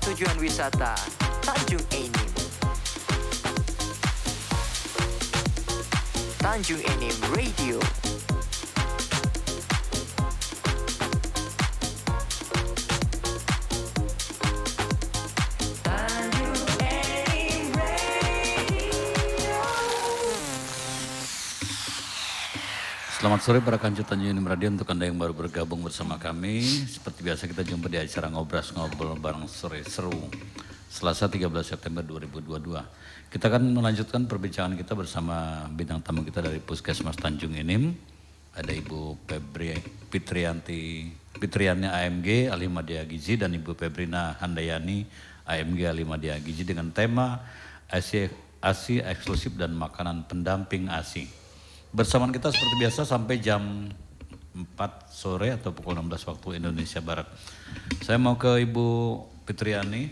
tujuan wisata Tanjung Enim. Tanjung Enim Radio. Selamat sore para kancu Tanjung Enim Radio. Untuk Anda yang baru bergabung bersama kami, seperti biasa kita jumpa di acara Ngobras-Ngobrol bareng Sore Seru, Selasa 13 September 2022. Kita akan melanjutkan perbincangan kita bersama bintang tamu kita dari Puskesmas Tanjung Enim. Ada Ibu Fitriani AMG Ahli Media Gizi dan Ibu Febrina Handayani AMG Ahli Media Gizi dengan tema ASI eksklusif dan makanan pendamping ASI. Bersamaan kita seperti biasa sampai jam 4 sore atau pukul 16 waktu Indonesia Barat. Saya mau ke Ibu Fitriani.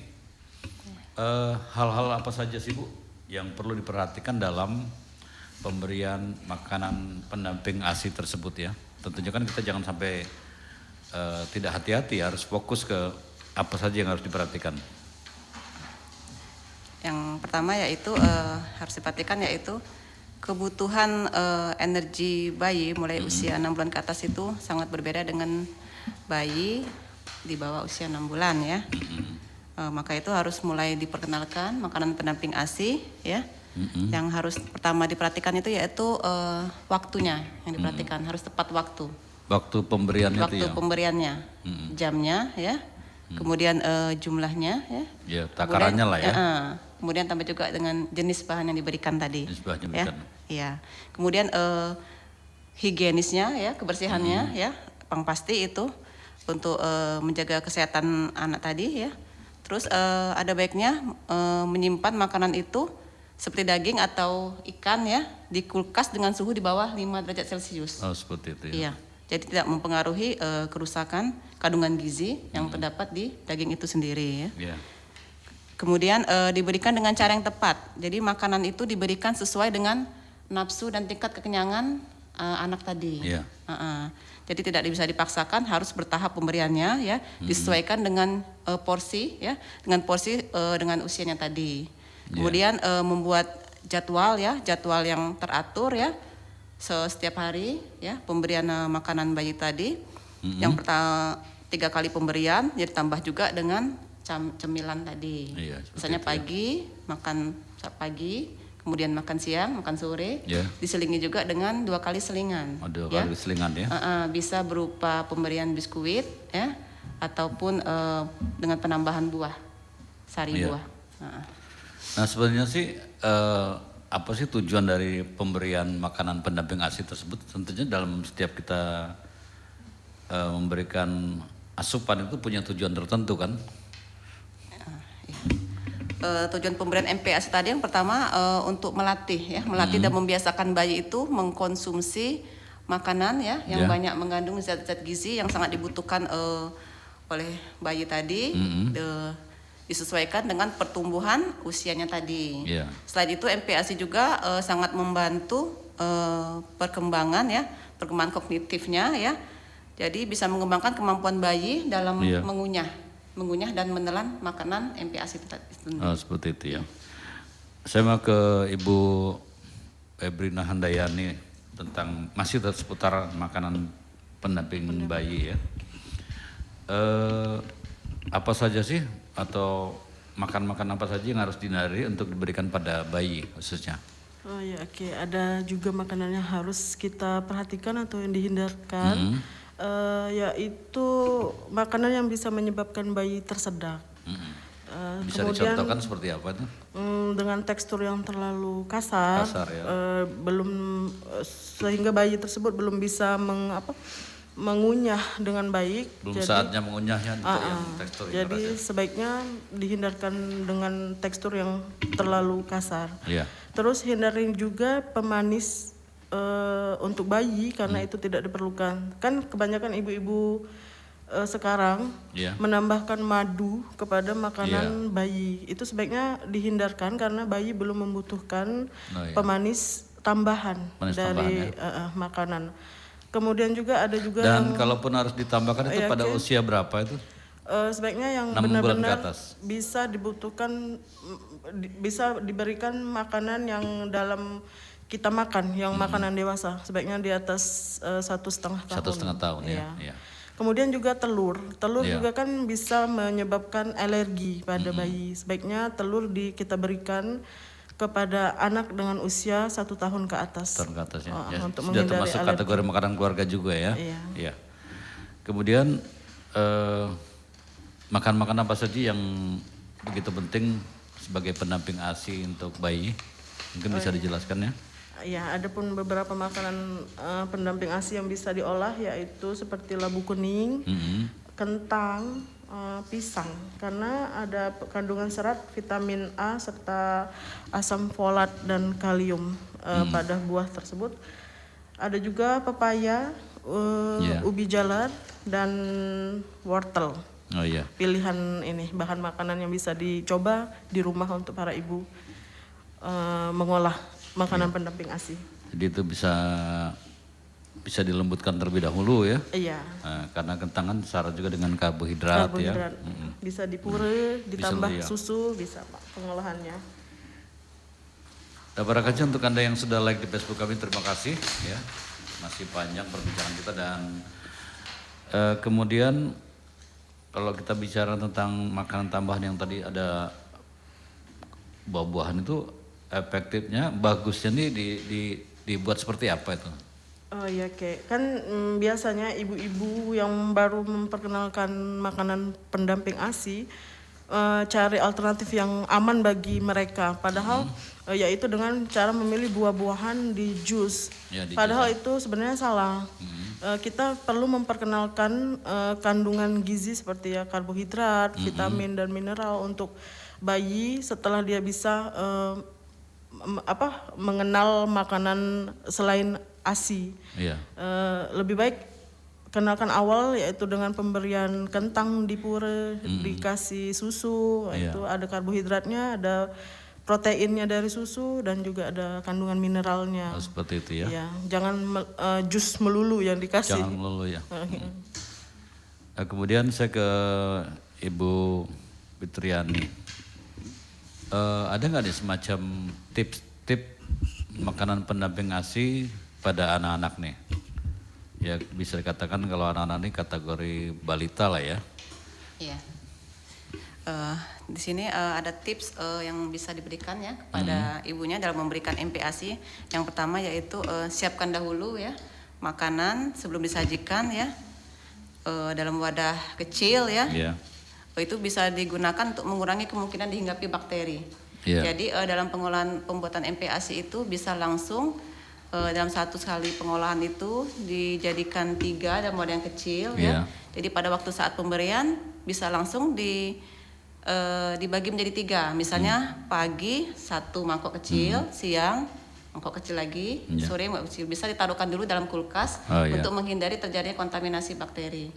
Hal-hal apa saja sih Bu yang perlu diperhatikan dalam pemberian makanan pendamping ASI tersebut ya? Tentunya kan kita jangan sampai tidak hati-hati, harus fokus ke apa saja yang harus diperhatikan. Yang pertama yaitu harus diperhatikan yaitu kebutuhan energi bayi mulai usia 6 bulan ke atas itu sangat berbeda dengan bayi di bawah usia 6 bulan ya. Maka itu harus mulai diperkenalkan makanan pendamping ASI ya. Yang harus pertama diperhatikan itu yaitu waktunya yang diperhatikan, harus tepat waktu. Waktu pemberiannya itu ya? Waktu pemberiannya, jamnya ya. Kemudian jumlahnya ya. Ya, takarannya lah ya. Kemudian tambah juga dengan jenis bahan yang diberikan tadi. Jenis bahan yang ya. Ya. Kemudian higienisnya ya, kebersihannya ya, yang pasti itu untuk menjaga kesehatan anak tadi ya. Terus ada baiknya menyimpan makanan itu seperti daging atau ikan ya di kulkas dengan suhu di bawah 5 derajat Celcius. Oh, seperti itu ya. Iya. Jadi tidak mempengaruhi kerusakan kandungan gizi yang terdapat di daging itu sendiri ya. Yeah. Kemudian diberikan dengan cara yang tepat. Jadi makanan itu diberikan sesuai dengan nafsu dan tingkat kekenyangan anak tadi. Yeah. Jadi tidak bisa dipaksakan, harus bertahap pemberiannya ya, disesuaikan dengan porsi ya, dengan porsi dengan usianya tadi. Kemudian membuat jadwal ya, jadwal yang teratur ya, setiap hari ya pemberian makanan bayi tadi. Yang pertama 3 kali pemberian, jadi tambah juga dengan cemilan tadi. Iya, misalnya pagi makan pagi, kemudian makan siang, makan sore, diselingi juga dengan 2 kali selingan. 2 kali selingan ya. Bisa berupa pemberian biskuit ya, ataupun dengan penambahan buah, sari buah. Nah sebenarnya sih apa sih tujuan dari pemberian makanan pendamping ASI tersebut? Tentunya dalam setiap kita memberikan asupan itu punya tujuan tertentu kan? Tujuan pemberian MPASI tadi yang pertama untuk melatih ya, melatih dan membiasakan bayi itu mengkonsumsi makanan ya yang banyak mengandung zat-zat gizi yang sangat dibutuhkan oleh bayi tadi. Disesuaikan dengan pertumbuhan usianya tadi. Selain itu MPASI juga sangat membantu perkembangan perkembangan kognitifnya ya. Jadi bisa mengembangkan kemampuan bayi dalam mengunyah dan menelan makanan MPASI itu. Oh, seperti itu ya. Saya mau ke Ibu Febrina Handayani tentang masih seputar makanan pendamping bayi ya. Apa saja sih atau makan apa saja yang harus dihindari untuk diberikan pada bayi khususnya? Oh ya, oke. Ada juga makanan yang harus kita perhatikan atau yang dihindarkan, yaitu makanan yang bisa menyebabkan bayi tersedak. Bisa kemudian, dicontohkan seperti apa tuh? Dengan tekstur yang terlalu kasar ya. Sehingga bayi tersebut belum bisa mengunyah dengan baik. Belum saatnya mengunyahnya yang tekstur. Jadi sebaiknya dihindarkan dengan tekstur yang terlalu kasar. Terus hindarin juga pemanis untuk bayi karena itu tidak diperlukan. Kan kebanyakan ibu-ibu sekarang menambahkan madu kepada makanan bayi. Itu sebaiknya dihindarkan karena bayi belum membutuhkan pemanis tambahan dari makanan. Kemudian juga ada juga dan kalaupun harus ditambahkan itu pada usia berapa itu? Sebaiknya yang 6 bulan ke benar-benar atas. bisa dibutuhkan, bisa diberikan makanan yang dalam kita makan, yang makanan dewasa. Sebaiknya di atas 1,5 tahun. 1,5 tahun ya. Iya. Ya. Kemudian juga telur Iya. juga kan bisa menyebabkan alergi pada bayi. Sebaiknya telur kita berikan kepada anak dengan usia 1 tahun ke atas. Tahun ke atas ya. Ya, Untuk sudah menghindari termasuk alergi. kategori makanan keluarga juga ya. Iya. Iya. Kemudian makan-makan apa saja yang begitu penting sebagai pendamping ASI untuk bayi? Mungkin bisa dijelaskan ya? Ya, ada pun beberapa makanan pendamping ASI yang bisa diolah, yaitu seperti labu kuning, kentang, pisang, karena ada kandungan serat, vitamin A serta asam folat dan kalium pada buah tersebut. Ada juga pepaya, ubi jalar dan wortel. Oh iya. Pilihan ini bahan makanan yang bisa dicoba di rumah untuk para ibu mengolah makanan pendamping ASI. Jadi itu bisa dilembutkan terlebih dahulu ya. Iya. Karena kentang kan syarat juga dengan karbohidrat ya. Bisa dipure, ditambah Bisa, iya. susu, bisa Pak pengolahannya. Para kajian untuk Anda yang sudah like di Facebook kami, terima kasih ya. Masih panjang perbincangan kita dan kemudian kalau kita bicara tentang makanan tambahan yang tadi ada buah-buahan itu efektifnya, bagusnya nih dibuat seperti apa itu? Oh iya, kan biasanya ibu-ibu yang baru memperkenalkan makanan pendamping ASI cari alternatif yang aman bagi mereka. Padahal yaitu dengan cara memilih buah-buahan di jus. Ya, Padahal itu sebenarnya salah. Kita perlu memperkenalkan kandungan gizi seperti ya karbohidrat, vitamin dan mineral untuk bayi setelah dia bisa mengenal makanan selain ASI. Iya. Lebih baik kenalkan awal yaitu dengan pemberian kentang dipure, dikasih susu, Iya. itu ada karbohidratnya, ada proteinnya dari susu dan juga ada kandungan mineralnya. Oh, seperti itu ya. Ya, jangan jus melulu yang dikasih. Jangan melulu ya. Kemudian saya ke Ibu Fitriani. Ada nggak nih semacam tips-tips makanan pendamping ASI pada anak-anak nih? Ya bisa dikatakan kalau anak-anak ini kategori balita lah ya. Iya. Di sini ada tips yang bisa diberikan ya kepada ibunya dalam memberikan MPASI. Yang pertama yaitu siapkan dahulu ya makanan sebelum disajikan ya dalam wadah kecil ya. Iya. Itu bisa digunakan untuk mengurangi kemungkinan dihinggapi bakteri. Iya. Jadi dalam pembuatan MPASI itu bisa langsung dalam satu kali pengolahan itu dijadikan 3 dalam wadah yang kecil ya. Jadi pada waktu saat pemberian bisa langsung dibagi menjadi 3. Misalnya pagi 1 mangkok kecil, siang mangkok kecil lagi, sore mangkok kecil. Bisa ditaruhkan dulu dalam kulkas untuk menghindari terjadinya kontaminasi bakteri.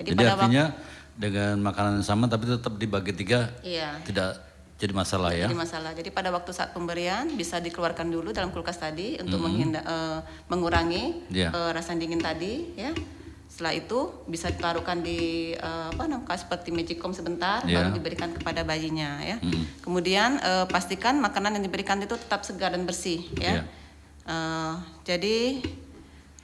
Jadi artinya dengan makanan yang sama tapi tetap dibagi 3, tidak jadi masalah ya? Jadi masalah. Jadi pada waktu saat pemberian bisa dikeluarkan dulu dalam kulkas tadi untuk mengurangi rasa dingin tadi ya. Setelah itu bisa ditaruhkan di seperti magicom sebentar baru diberikan kepada bayinya ya. Kemudian pastikan makanan yang diberikan itu tetap segar dan bersih ya. Jadi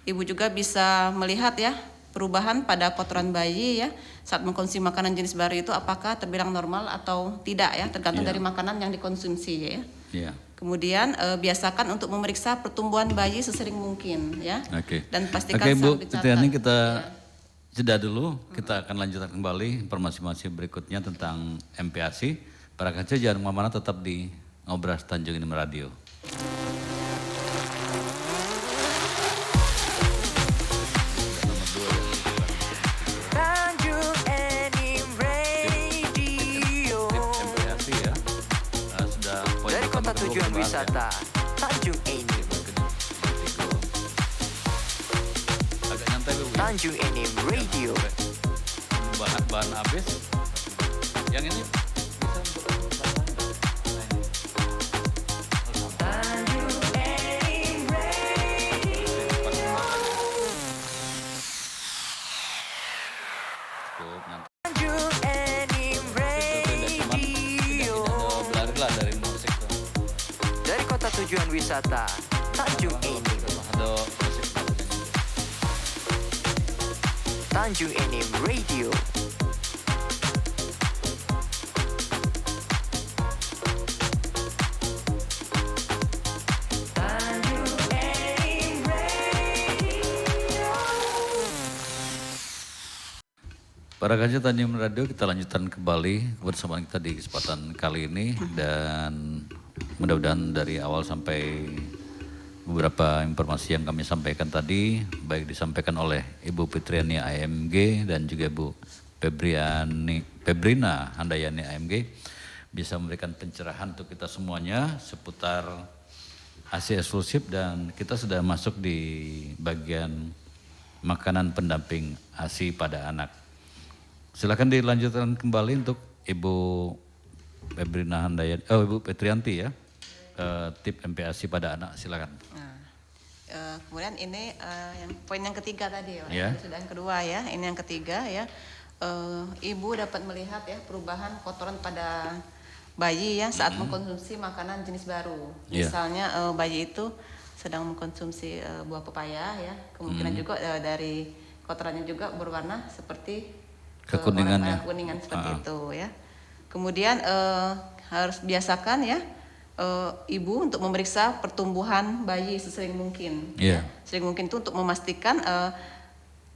ibu juga bisa melihat ya perubahan pada kotoran bayi ya saat mengkonsumsi makanan jenis baru itu apakah terbilang normal atau tidak ya tergantung dari makanan yang dikonsumsi ya. Kemudian biasakan untuk memeriksa pertumbuhan bayi sesering mungkin ya. Dan pastikan Bu Fitriani kita jeda dulu, kita akan lanjutkan kembali informasi berikutnya tentang MPASI. Para kaca jangan kemana-mana, tetap di Ngobras Tanjung Enim Radio. Tujuan wisata Tanjung Enim. Agak nyantai Bu. Tanjung Enim Radio. Bahan habis. Yang ini bisa untuk Tanjung Enim Radio. cukup nanti. Tanjung Enim. lah dari musik tuh. Dari kota tujuan wisata Tanjung Enim. Ada musik. Tanjung Enim Radio. Para kaji Tanjung Radio, kita lanjutkan kembali kebersamaan kita di kesempatan kali ini dan mudah-mudahan dari awal sampai beberapa informasi yang kami sampaikan tadi baik disampaikan oleh Ibu Fitriani AMG dan juga Ibu Febrina Handayani AMG bisa memberikan pencerahan untuk kita semuanya seputar ASI eksklusif, dan kita sudah masuk di bagian makanan pendamping ASI pada anak. Silakan dilanjutkan kembali untuk Ibu Febrina Handayani, Ibu Fitrianti ya, tip MPASI pada anak, silakan. Kemudian ini yang poin yang ketiga tadi, Ya. sudah yang kedua ya, ini yang ketiga ya. Ibu dapat melihat ya perubahan kotoran pada bayi ya saat mengkonsumsi makanan jenis baru. Ya. Misalnya bayi itu sedang mengkonsumsi buah pepaya ya, kemungkinan juga dari kotorannya juga berwarna seperti Kekuningannya. kuningan seperti itu ya. Kemudian harus biasakan ya ibu untuk memeriksa pertumbuhan bayi sesering mungkin. Iya. Sering mungkin itu untuk memastikan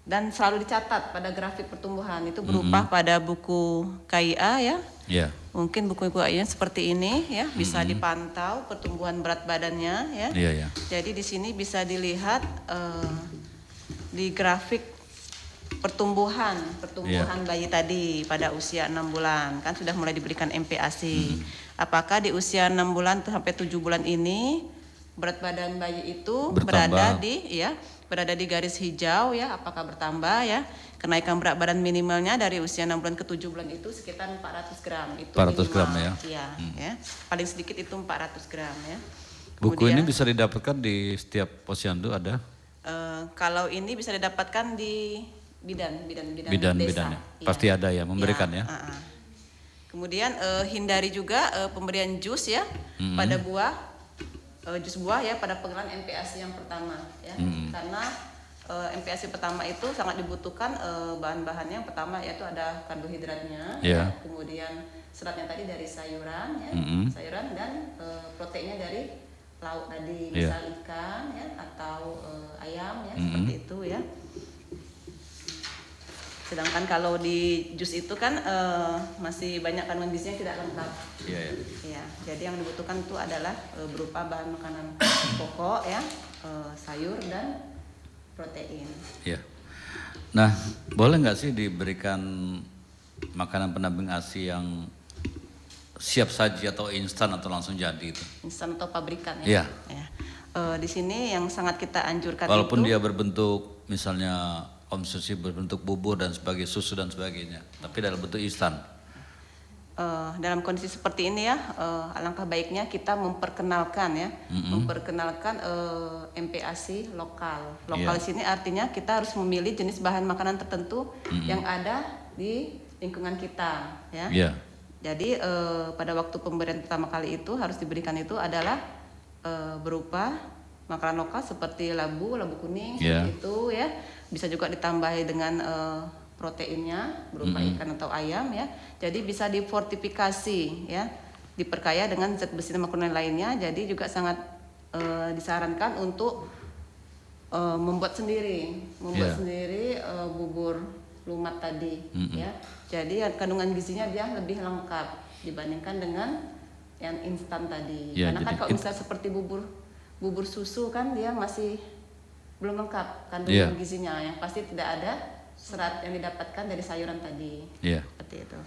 dan selalu dicatat pada grafik pertumbuhan itu berupa pada buku KIA ya. Ya. Mungkin buku-buku KIA seperti ini ya, bisa dipantau pertumbuhan berat badannya ya. Iya, ya. Jadi di sini bisa dilihat di grafik pertumbuhan bayi tadi pada usia 6 bulan kan sudah mulai diberikan MPASI. Apakah di usia 6 bulan sampai 7 bulan ini berat badan bayi itu Bertambah. berada di garis hijau ya, apakah bertambah ya? Kenaikan berat badan minimalnya dari usia 6 bulan ke 7 bulan itu sekitar 400 gram. Itu 400 gram minimal. ya? Ya. Paling sedikit itu 400 gram ya. Buku ini Kemudian, bisa didapatkan di setiap posyandu ada? kalau ini bisa didapatkan di bidan desa. Bidan-bidannya. Iya. Pasti ada ya, memberikan ya? Kemudian hindari juga pemberian jus ya pada buah, jus buah ya pada pengenalan MPASI yang pertama ya. Karena MPASI pertama itu sangat dibutuhkan bahan-bahannya. Yang pertama yaitu ada karbohidratnya, Yeah. ya. Kemudian seratnya tadi dari sayuran ya, sayuran dan proteinnya dari lauk tadi, Yeah. misal ikan ya atau ayam ya, seperti itu ya. Sedangkan kalau di jus itu kan masih banyak kandungan gizi yang tidak lengkap. Iya, ya. Ya, jadi yang dibutuhkan itu adalah berupa bahan makanan pokok ya, sayur dan protein. Iya. Nah, boleh nggak sih diberikan makanan pendamping ASI yang siap saji atau instan atau langsung jadi itu? Instan atau pabrikan Iya. ya. Di sini yang sangat kita anjurkan Walaupun itu dia berbentuk misalnya konsumsi berbentuk bubur dan sebagainya, susu dan sebagainya, tapi dalam bentuk instan. dalam kondisi seperti ini ya, alangkah baiknya kita memperkenalkan ya, memperkenalkan MPASI lokal. Lokal Iya. di sini artinya kita harus memilih jenis bahan makanan tertentu yang ada di lingkungan kita ya. Iya. Jadi pada waktu pemberian pertama kali itu harus diberikan itu adalah berupa makanan lokal seperti labu kuning Yeah. seperti itu ya. Bisa juga ditambahi dengan proteinnya berupa ikan atau ayam ya. Jadi bisa difortifikasi ya, diperkaya dengan zat besi dan makronutrien lainnya. Jadi juga sangat disarankan untuk membuat sendiri Yeah. sendiri bubur lumat tadi ya. Jadi kandungan gizinya dia lebih lengkap dibandingkan dengan yang instan tadi. Yeah, Karena kan jadi kalau misalnya seperti bubur susu kan dia masih belum lengkap kandungan Yeah. gizinya, yang pasti tidak ada serat yang didapatkan dari sayuran tadi. Iya. Seperti itu.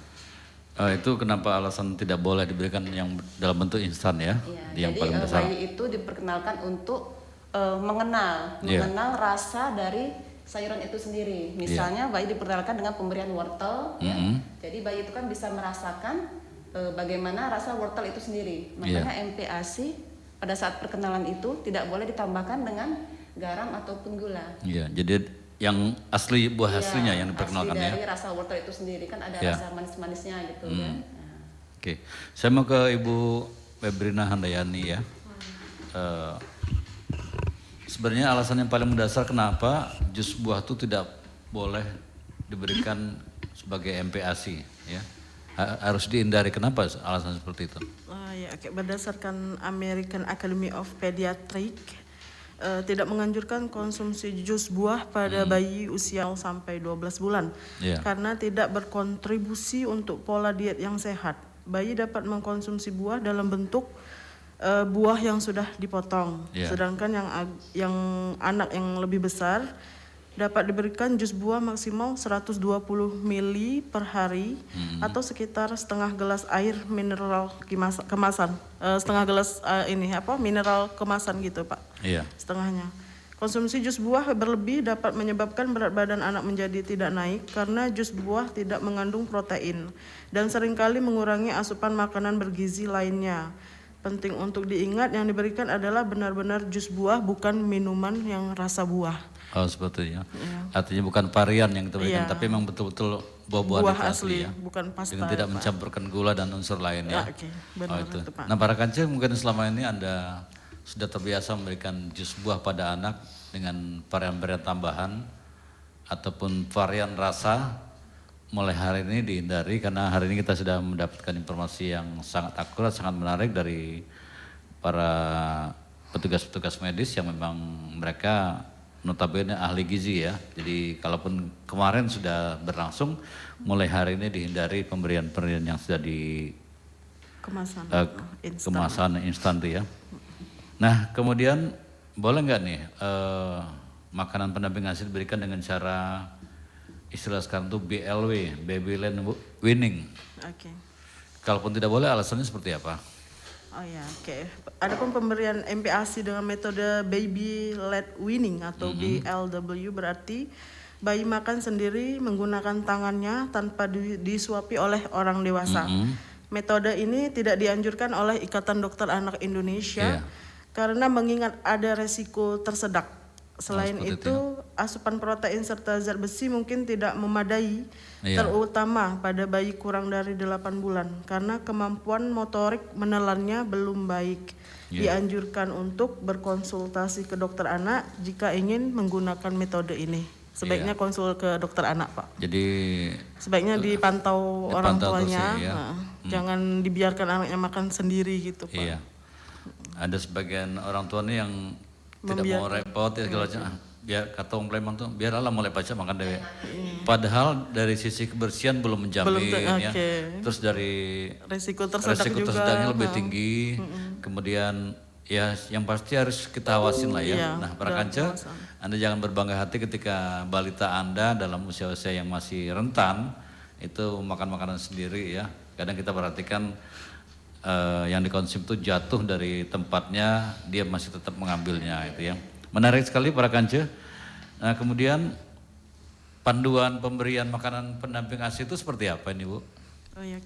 Itu kenapa alasan tidak boleh diberikan yang dalam bentuk instan ya? Iya, Yang jadi paling besar. bayi itu diperkenalkan untuk mengenal Iya. rasa dari sayuran itu sendiri. Misalnya bayi diperkenalkan dengan pemberian wortel, ya. Jadi bayi itu kan bisa merasakan bagaimana rasa wortel itu sendiri. Makanya MPASI pada saat perkenalan itu tidak boleh ditambahkan dengan garam ataupun gula. Iya, jadi yang asli buah aslinya yang diperkenalkan asli ya. dari rasa wortel itu sendiri kan ada Iya. rasa manis-manisnya gitu ya. Nah, Oke, saya mau ke Ibu Febrina Handayani ya. Sebenarnya alasan yang paling mendasar kenapa jus buah itu tidak boleh diberikan sebagai MPASI ya. Harus dihindari, kenapa alasan seperti itu? Ya, berdasarkan American Academy of Pediatrics tidak menganjurkan konsumsi jus buah pada bayi usia 0 sampai 12 bulan karena tidak berkontribusi untuk pola diet yang sehat. Bayi dapat mengkonsumsi buah dalam bentuk buah yang sudah dipotong, sedangkan yang anak yang lebih besar dapat diberikan jus buah maksimal 120 ml per hari atau sekitar setengah gelas air mineral kemasan, setengah gelas mineral kemasan gitu Pak, setengahnya. Konsumsi jus buah berlebih dapat menyebabkan berat badan anak menjadi tidak naik karena jus buah tidak mengandung protein dan seringkali mengurangi asupan makanan bergizi lainnya. Penting untuk diingat yang diberikan adalah benar-benar jus buah, bukan minuman yang rasa buah. Oh sebetulnya, artinya bukan varian yang kita berikan, tapi memang betul-betul buah-buahan asli ya, bukan pasta. Dengan tidak mencampurkan gula dan unsur lain ya. Benar, itu. itu, Pak. Nah para kancil mungkin selama ini Anda sudah terbiasa memberikan jus buah pada anak dengan varian-varian tambahan ataupun varian rasa. Mulai hari ini dihindari karena hari ini kita sudah mendapatkan informasi yang sangat akurat, sangat menarik dari para petugas-petugas medis yang memang mereka notabene ahli gizi ya. Jadi kalaupun kemarin sudah berlangsung, mulai hari ini dihindari pemberian-pemberian yang sudah di kemasan instan ya. Nah kemudian boleh nggak nih makanan pendamping ASI diberikan dengan cara istilah sekarang itu BLW, baby led weaning. Kalaupun tidak boleh, alasannya seperti apa? Adapun pemberian MPASI dengan metode baby led weaning atau BLW berarti bayi makan sendiri menggunakan tangannya tanpa disuapi oleh orang dewasa. Metode ini tidak dianjurkan oleh Ikatan Dokter Anak Indonesia karena mengingat ada resiko tersedak. Selain itu, asupan protein serta zat besi mungkin tidak memadai, terutama pada bayi kurang dari 8 bulan, karena kemampuan motorik menelannya belum baik. Dianjurkan untuk berkonsultasi ke dokter anak jika ingin menggunakan metode ini. Sebaiknya konsul ke dokter anak, Pak. Jadi sebaiknya dipantau orang tuanya, jangan dibiarkan anaknya makan sendiri gitu, Pak. Ada sebagian orang tua nih yang tidak mau repot ya segala macam. Biar kata orang Palembang tuh biarlah mulai baca makan dewe. Padahal dari sisi kebersihan belum menjamin ya. Terus dari resiko tersedaknya lebih tinggi. Kemudian ya yang pasti harus kita awasin lah ya. Nah para kanca, Anda jangan berbangga hati ketika balita Anda dalam usia-usia yang masih rentan itu makan makanan sendiri ya. Kadang kita perhatikan yang dikonsumsi itu jatuh dari tempatnya, dia masih tetap mengambilnya itu ya. Menarik sekali para kanca. Nah kemudian panduan pemberian makanan pendamping ASI itu seperti apa ini Bu?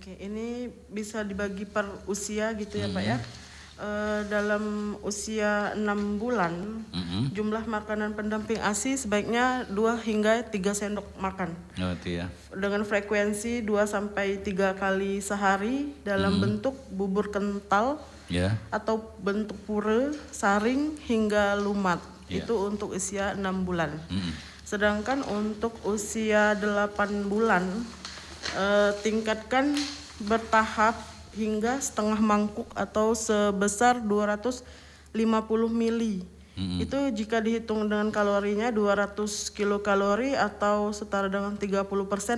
Ini bisa dibagi per usia gitu ya Pak ya. Dalam usia 6 bulan jumlah makanan pendamping ASI sebaiknya 2 hingga 3 sendok makan. Dengan frekuensi 2 sampai 3 kali sehari dalam bentuk bubur kental atau bentuk puree, saring hingga lumat. Itu untuk usia 6 bulan. Sedangkan untuk usia 8 bulan tingkatkan bertahap hingga setengah mangkuk atau sebesar 250 ml. Itu jika dihitung dengan kalorinya 200 kilokalori atau setara dengan 30%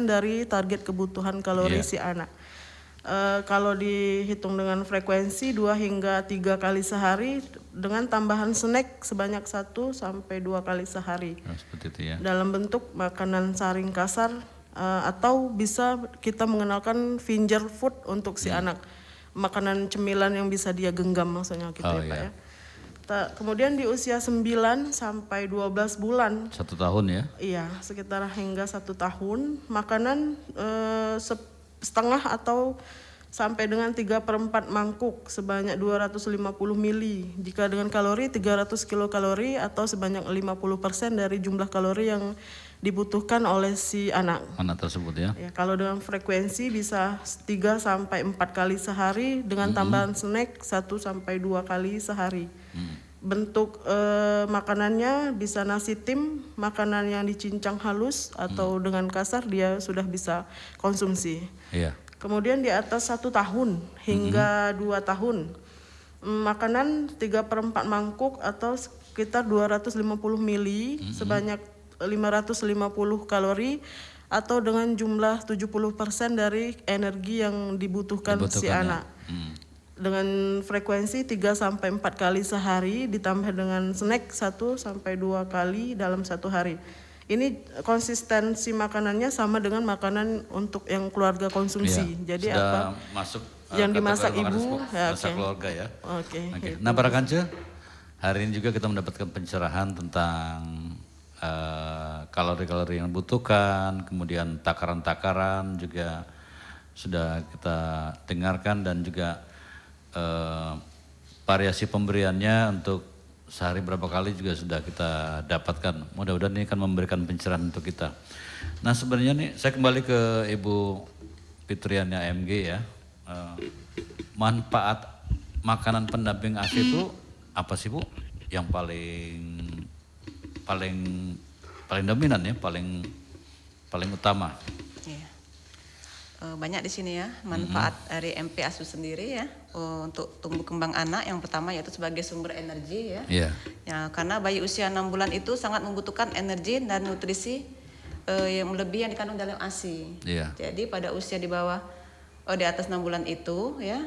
dari target kebutuhan kalori si anak. Kalau dihitung dengan frekuensi 2 hingga 3 kali sehari dengan tambahan snack sebanyak 1 sampai 2 kali sehari. Seperti itu ya. Dalam bentuk makanan saring kasar atau bisa kita mengenalkan finger food untuk si anak, makanan cemilan yang bisa dia genggam maksudnya gitu ya Pak ya. Kemudian di usia 9 sampai 12 bulan 1 tahun ya? Iya, sekitar hingga 1 tahun makanan setengah atau sampai dengan 3/4 mangkuk sebanyak 250 ml. Jika dengan kalori 300 kilokalori atau sebanyak 50% dari jumlah kalori yang dibutuhkan oleh si anak. Anak tersebut ya. Ya, kalau dengan frekuensi bisa 3 sampai 4 kali sehari dengan tambahan snack 1 sampai 2 kali sehari. Bentuk makanannya bisa nasi tim, makanan yang dicincang halus atau dengan kasar dia sudah bisa konsumsi. Iya. Kemudian di atas 1 tahun hingga 2 tahun, makanan 3/4 mangkuk atau sekitar 250 mili sebanyak 550 kalori atau dengan jumlah 70% dari energi yang dibutuhkan si anak. Dengan frekuensi 3 sampai 4 kali sehari ditambah dengan snack 1 sampai 2 kali dalam 1 hari. Ini konsistensi makanannya sama dengan makanan untuk yang keluarga konsumsi. Iya. Jadi sudah apa masuk yang kategori dimasak makanan ibu ya, masak keluarga ya. Oke. Nah para kanca, hari ini juga kita mendapatkan pencerahan tentang kalori-kalori yang dibutuhkan, kemudian takaran-takaran juga sudah kita dengarkan dan juga variasi pemberiannya untuk sehari berapa kali juga sudah kita dapatkan. Mudah-mudahan ini akan memberikan pencerahan untuk kita. Nah sebenarnya nih saya kembali ke Ibu Fitriana AMG ya. Manfaat makanan pendamping ASI itu apa sih Bu? Yang paling dominan ya, paling utama. Iya. Banyak di sini ya manfaat dari MP ASU sendiri ya untuk tumbuh kembang anak. Yang pertama yaitu sebagai sumber energi ya. Iya. Ya karena bayi usia 6 bulan itu sangat membutuhkan energi dan nutrisi yang lebih yang dikandung dalam ASI. Iya. Jadi pada usia di bawah di atas 6 bulan itu ya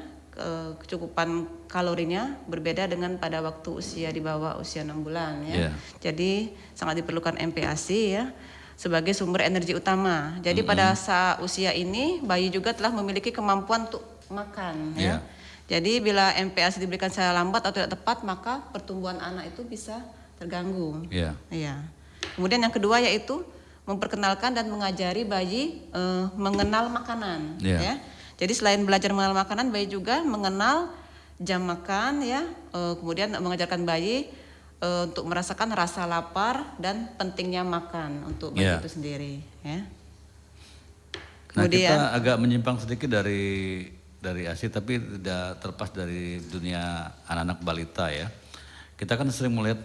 kecukupan kalorinya berbeda dengan pada waktu usia di bawah usia 6 bulan ya. Jadi sangat diperlukan MPASI ya sebagai sumber energi utama. Jadi pada saat usia ini bayi juga telah memiliki kemampuan untuk makan ya. Jadi bila MPASI diberikan secara lambat atau tidak tepat maka pertumbuhan anak itu bisa terganggu. Iya. Kemudian yang kedua yaitu memperkenalkan dan mengajari bayi mengenal makanan ya. Jadi selain belajar mengenal makanan, bayi juga mengenal jam makan ya, kemudian mengajarkan bayi untuk merasakan rasa lapar dan pentingnya makan untuk bayi itu sendiri ya. Kemudian, nah kita agak menyimpang sedikit dari ASI tapi tidak terlepas dari dunia anak-anak balita ya. Kita kan sering melihat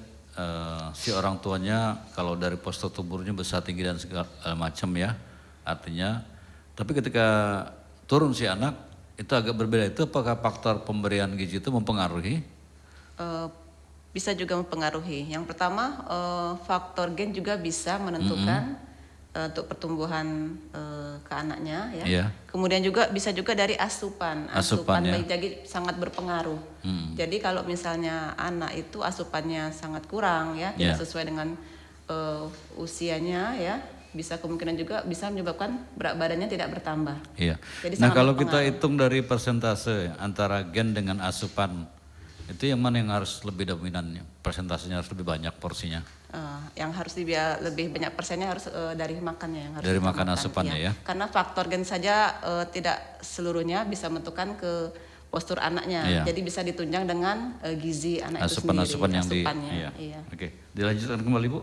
si orang tuanya kalau dari postur tubuhnya besar tinggi dan segala macam ya, artinya. Tapi ketika turun si anak itu agak berbeda. Itu apakah faktor pemberian gizi itu mempengaruhi? Bisa juga mempengaruhi. Yang pertama faktor gen juga bisa menentukan untuk pertumbuhan ke anaknya ya. Kemudian juga bisa juga dari asupan bayi jadi sangat berpengaruh. Jadi kalau misalnya anak itu asupannya sangat kurang ya, tidak sesuai dengan usianya ya, bisa kemungkinan juga bisa menyebabkan berat badannya tidak bertambah. Iya. Jadi nah kalau kita hitung dari persentase antara gen dengan asupan, itu yang mana yang harus lebih dominannya? Persentasenya harus lebih banyak porsinya? Yang harus lebih banyak persennya harus dari makannya yang harus dari makan asupannya ya. Karena faktor gen saja tidak seluruhnya bisa menentukan ke postur anaknya. Jadi bisa ditunjang dengan gizi anak itu sendiri. Asupannya. Iya. Oke, dilanjutkan kembali Bu.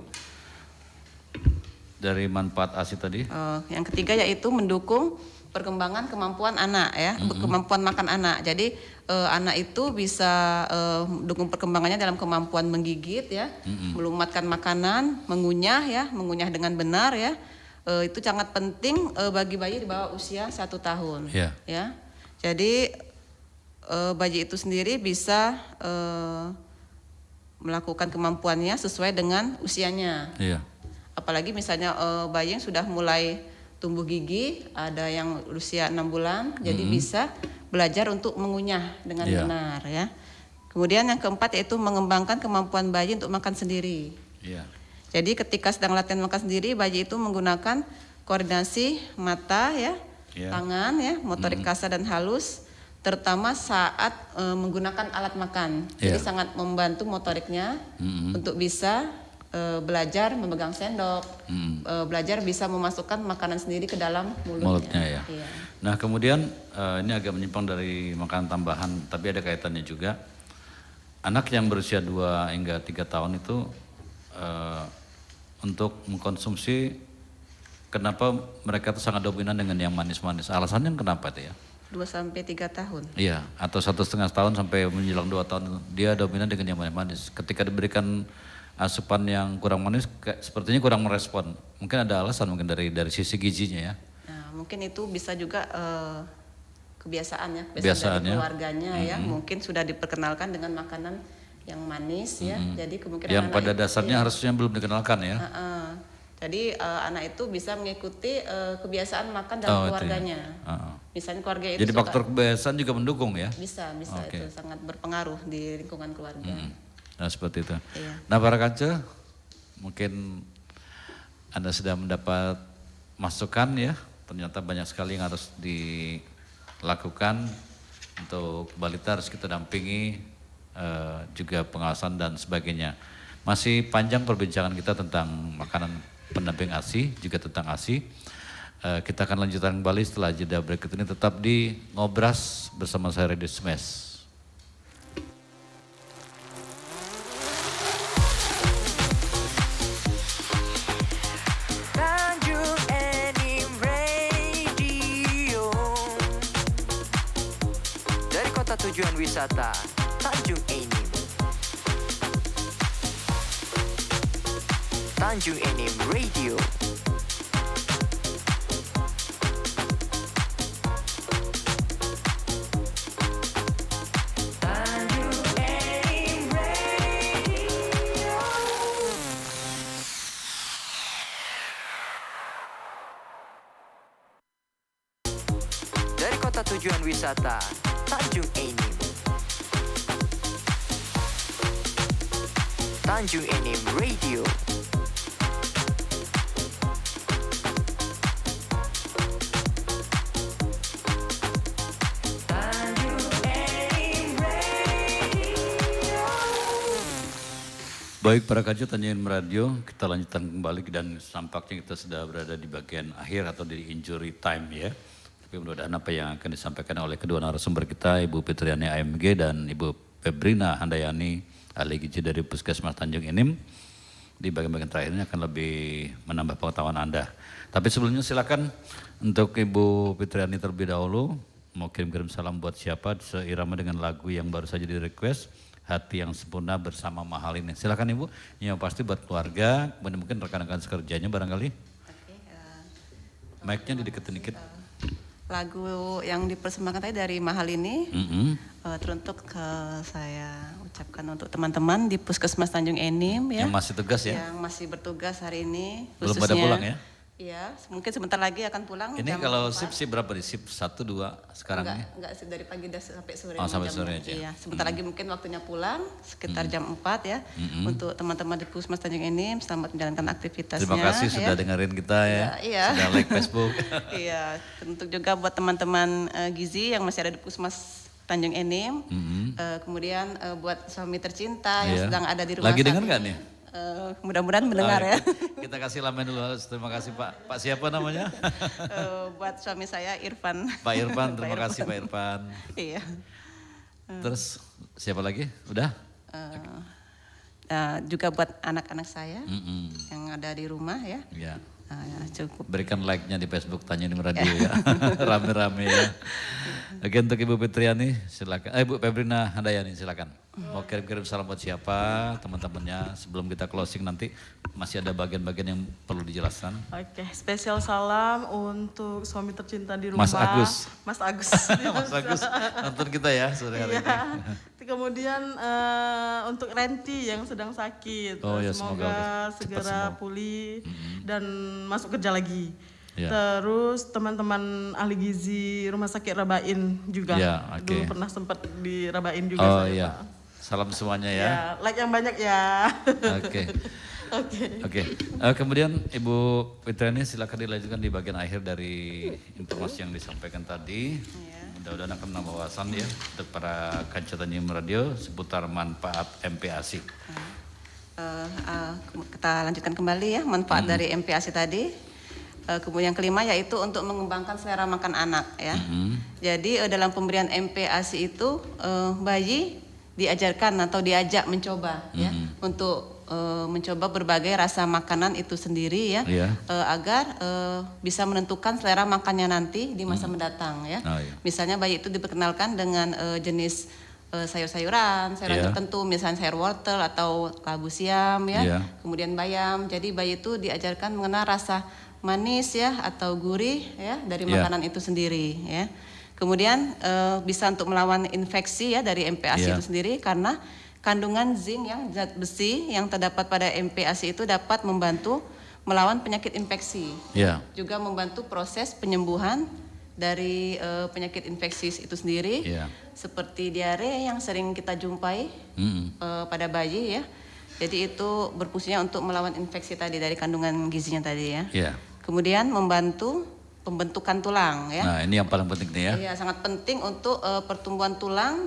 Dari manfaat ASI tadi. Yang ketiga yaitu mendukung perkembangan kemampuan anak ya, kemampuan makan anak. Jadi anak itu bisa mendukung perkembangannya dalam kemampuan menggigit ya, melumatkan makanan, mengunyah dengan benar ya. Itu sangat penting bagi bayi di bawah usia 1 tahun. Ya. Jadi bayi itu sendiri bisa melakukan kemampuannya sesuai dengan usianya. Apalagi misalnya bayi yang sudah mulai tumbuh gigi, ada yang usia 6 bulan, jadi bisa belajar untuk mengunyah dengan benar ya. Kemudian yang keempat yaitu mengembangkan kemampuan bayi untuk makan sendiri. Jadi ketika sedang latihan makan sendiri, bayi itu menggunakan koordinasi mata ya, tangan ya, motorik kasar dan halus, terutama saat menggunakan alat makan. Jadi sangat membantu motoriknya untuk bisa belajar memegang sendok, belajar bisa memasukkan makanan sendiri ke dalam mulutnya. Nah kemudian ini agak menyimpang dari makanan tambahan, tapi ada kaitannya juga. Anak yang berusia 2 hingga 3 tahun itu untuk mengkonsumsi kenapa mereka tuh sangat dominan dengan yang manis-manis? Alasannya kenapa itu ya? 2-3 tahun. Iya, atau 1,5 tahun sampai menjelang 2 tahun dia dominan dengan yang manis-manis. Ketika diberikan asupan yang kurang manis, sepertinya kurang merespon. Mungkin ada alasan mungkin dari sisi gizinya ya. Nah, mungkin itu bisa juga kebiasaan ya, Kebiasaan dari ya. keluarganya ya. Mungkin sudah diperkenalkan dengan makanan yang manis ya. Jadi kemungkinan Yang pada itu, dasarnya ya, harusnya belum dikenalkan ya. Jadi anak itu bisa mengikuti kebiasaan makan dalam keluarganya. Misalnya keluarga itu jadi faktor kebiasaan juga mendukung ya. bisa itu sangat berpengaruh di lingkungan keluarga. Nah seperti itu. Iya. Nah para kaca, mungkin Anda sudah mendapat masukan ya. Ternyata banyak sekali yang harus dilakukan untuk balita, harus kita dampingi, juga pengawasan dan sebagainya. Masih panjang perbincangan kita tentang makanan pendamping ASI, juga tentang ASI. Kita akan lanjutkan kembali setelah jeda berikut ini, tetap di Ngobras bersama saya Radio Smash. Tanjung Enim Radio. Dari kota tujuan wisata Tanjung Enim. Tanjung Enim Radio. Dari kota tujuan wisata Tanjung Enim. Tanjung Enim Radio. Baik para kaca Tanjung Enim Radio, kita lanjutkan kembali dan tampaknya kita sudah berada di bagian akhir atau di injury time ya. Tapi mudah-mudahan apa yang akan disampaikan oleh kedua narasumber kita, Ibu Fitriani AMG dan Ibu Febrina Handayani, ahli gizi dari Puskesmas Tanjung Enim, di bagian-bagian terakhir ini akan lebih menambah pengetahuan Anda. Tapi sebelumnya silakan untuk Ibu Fitriani terlebih dahulu, mau kirim-kirim salam buat siapa, seirama dengan lagu yang baru saja di request, Hati yang Sempurna bersama Mahal ini. Silakan Ibu, yang pasti buat keluarga, mungkin rekan-rekan sekerjanya barangkali. Mic-nya dideketin dikit. Lagu yang dipersembahkan tadi dari Mahal ini teruntuk saya ucapkan untuk teman-teman di Puskesmas Tanjung Enim ya. Yang masih tugas ya? Yang masih bertugas hari ini. Belum pada pulang ya? Iya, mungkin sebentar lagi akan pulang. Ini kalau shift berapa nih? Shift 1, 2 sekarang nih? Enggak, dari pagi sampai sore. Oh, sampai sore aja. Iya, sebentar lagi mungkin waktunya pulang, sekitar jam 4 ya. Untuk teman-teman di Puskesmas Tanjung Enim, selamat menjalankan aktivitasnya. Terima kasih sudah dengerin kita ya. Iya. Sudah like Facebook. Iya, untuk juga buat teman-teman gizi yang masih ada di Puskesmas Tanjung Enim. Kemudian buat suami tercinta yang sedang ada di rumah sakit. Lagi dengar nggak nih? Mudah-mudahan mendengar ya. Kita kasih lamen dulu. Terima kasih Pak. Pak siapa namanya? Buat suami saya Irfan. Pak Irfan, terima kasih Pak Irfan. Iya. Terus siapa lagi? Udah? Juga buat anak-anak saya yang ada di rumah ya. Iya. Ya, cukup. Berikan like-nya di Facebook Tanjung Enim Radio ya. Rame-rame ya. Oke, untuk Ibu Fitriani silakan. Ibu Febrina Handayani silakan. Mau kirim-kirim salam buat siapa, teman-temannya, sebelum kita closing nanti masih ada bagian-bagian yang perlu dijelaskan. Oke, spesial salam untuk suami tercinta di rumah. Mas Agus. Mas Agus. Mas Agus nonton kita ya sore hari ini. Kemudian untuk Renti yang sedang sakit, Oh, ya, semoga cepat segera sembuh. pulih dan masuk kerja lagi. Ya. Terus teman-teman ahli gizi Rumah Sakit Rabain juga, Ya, oke. dulu pernah sempat di Rabain juga. Oh saya, iya, Pak. salam semuanya ya. Ya, like yang banyak ya. Oke. Oke. Oke. Kemudian Ibu Fitriani silakan dilanjutkan di bagian akhir dari informasi yang disampaikan tadi. Mudah-mudahan akan menambah wawasan ya untuk para kaca Tanjung Enim Radio seputar manfaat MPASI. Kita lanjutkan kembali ya manfaat dari MPASI tadi. Kemudian yang kelima yaitu untuk mengembangkan selera makan anak ya. Jadi dalam pemberian MPASI itu bayi diajarkan atau diajak mencoba ya untuk mencoba berbagai rasa makanan itu sendiri ya, agar bisa menentukan selera makannya nanti di masa mendatang ya. Misalnya bayi itu diperkenalkan dengan jenis sayur-sayuran tertentu, misalnya sayur wortel atau labu siam ya, kemudian bayam. Jadi bayi itu diajarkan mengenal rasa manis ya atau gurih ya dari makanan itu sendiri ya. Kemudian bisa untuk melawan infeksi ya dari MPASI itu sendiri, karena kandungan zinc yang zat besi yang terdapat pada MPASI itu dapat membantu melawan penyakit infeksi. Juga membantu proses penyembuhan dari penyakit infeksi itu sendiri, seperti diare yang sering kita jumpai pada bayi ya. Jadi itu berfungsinya untuk melawan infeksi tadi dari kandungan gizinya tadi ya. Kemudian membantu pembentukan tulang ya. Nah, ini yang paling penting nih ya. Iya, sangat penting untuk pertumbuhan tulang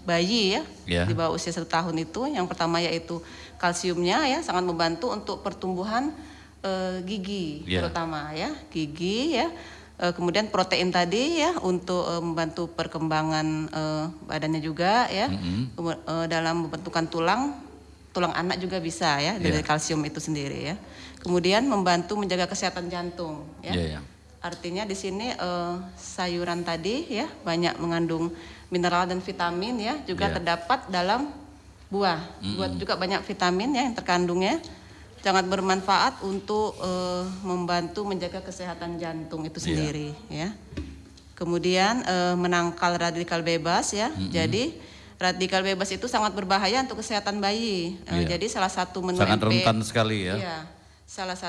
bayi ya, di bawah usia 1 tahun itu. Yang pertama yaitu kalsiumnya ya, sangat membantu untuk pertumbuhan gigi terutama ya, gigi ya. Kemudian protein tadi ya untuk membantu perkembangan badannya juga ya. Dalam pembentukan tulang anak juga bisa ya dari kalsium itu sendiri ya. Kemudian membantu menjaga kesehatan jantung ya. Artinya di sini sayuran tadi ya banyak mengandung mineral dan vitamin ya, juga terdapat dalam buah. Buah juga banyak vitamin ya yang terkandungnya, sangat bermanfaat untuk membantu menjaga kesehatan jantung itu sendiri ya. Kemudian menangkal radikal bebas ya. Jadi radikal bebas itu sangat berbahaya untuk kesehatan bayi. Jadi salah satu menu sangat rentan sekali ya. Salah satu